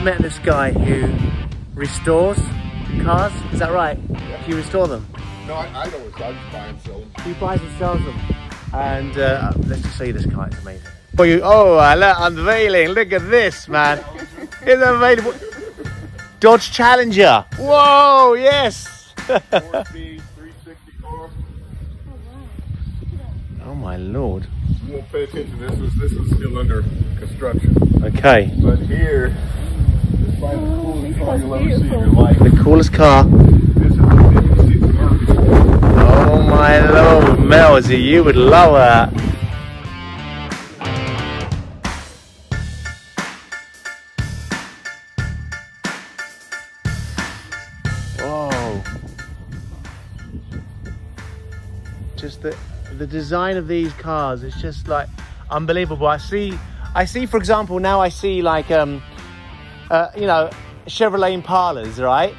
met this guy who restores cars. Is that right? Yeah. Do you restore them? No, I don't restore. I just buy and sell them. He buys and sells them. And let's just show you this car. It's amazing. Oh, unveiling. Look at this, man. It's available. Dodge Challenger. Whoa, yes. 4-speed, 364. Oh my lord. You won't pay attention. This was still under construction. Okay. But here, this might be the coolest car you'll ever see in your life. The coolest car. This is a 56 Mercury. Oh my lord, Melzy, you would love that. Whoa. Just the design of these cars is just like unbelievable. I see for example, now I see like you know, Chevrolet Impalas, right?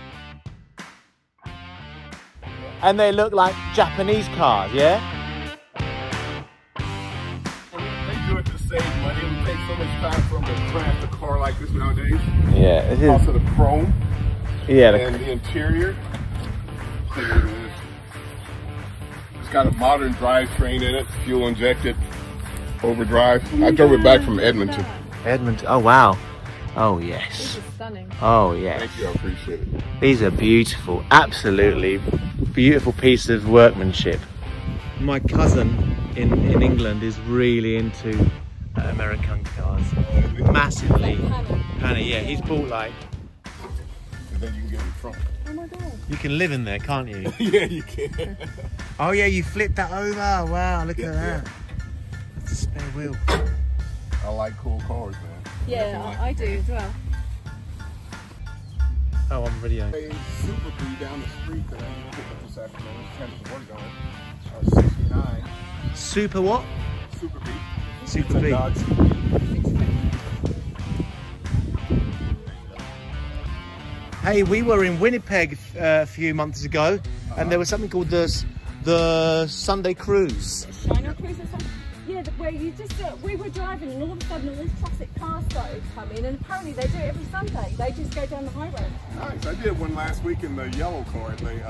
And they look like Japanese cars, yeah? They do it to save money. It would take so much time for them to craft a car like this nowadays. Yeah, it is. Also the chrome. Yeah, and the interior. Look at this. It's got a modern drivetrain in it, fuel injected, overdrive. I drove it back from Edmonton. Edmonton. Oh wow. Oh yes. This is stunning. Oh yes. Thank you, I appreciate it. These are beautiful. Absolutely beautiful piece of workmanship. My cousin in England is really into American cars. Massively. Hannah, yeah, he's bought like. And then you can get in front. Oh my god. You can live in there, can't you? Yeah, you can. Oh yeah, you flip that over. Wow, look at that. Yeah. That's a spare wheel. I like cool cars, man. Yeah, I do as well. Oh, I'm video. A Super Bee down the street that I picked up this afternoon. It's work on it. 69. Super what? Super Bee. Super It's a B. Dodge Super Bee. Hey, we were in Winnipeg a few months ago, and there was something called the Sunday Cruise. Shiner Cruise or something? Yeah, where you just, we were driving and all of a sudden all these classic cars started coming, and apparently they do it every Sunday. They just go down the highway. Nice. I did one last week in the yellow car, the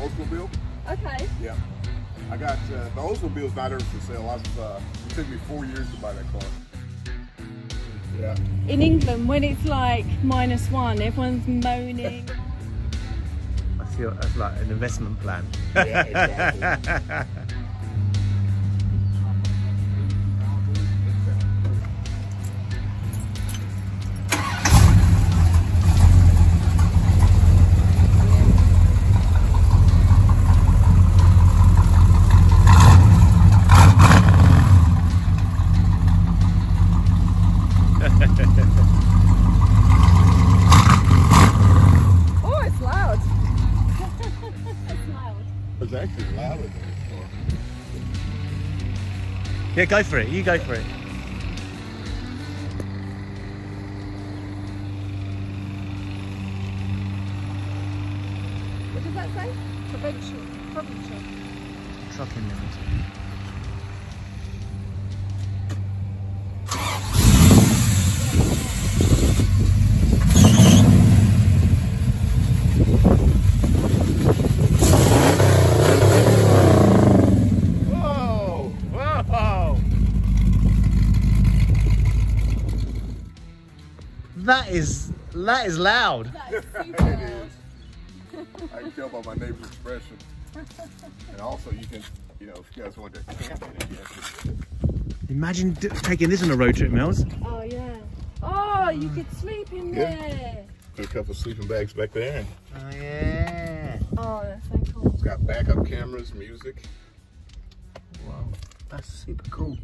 Oldsmobile. Okay. Yeah. I got, the Oldsmobile's not ever for sale. It took me 4 years to buy that car. Yeah. In England, when it's like -1, everyone's moaning. I feel that's like an investment plan. Yeah, exactly. Oh, it's loud. It's loud. It's actually louder than this car. Yeah, go for it. You go for it. What does that say? Provincial. Trucking limit. That is loud. That is super loud. I can tell by my neighbor's expression. And also you can, you know, if you guys want to camp in it, you have to. Imagine taking this on a road trip, Mels. Oh yeah. Oh, you could sleep in Yeah. there. Put a couple sleeping bags back there. Oh yeah. Oh, that's so cool. It's got backup cameras, music. Wow, that's super cool.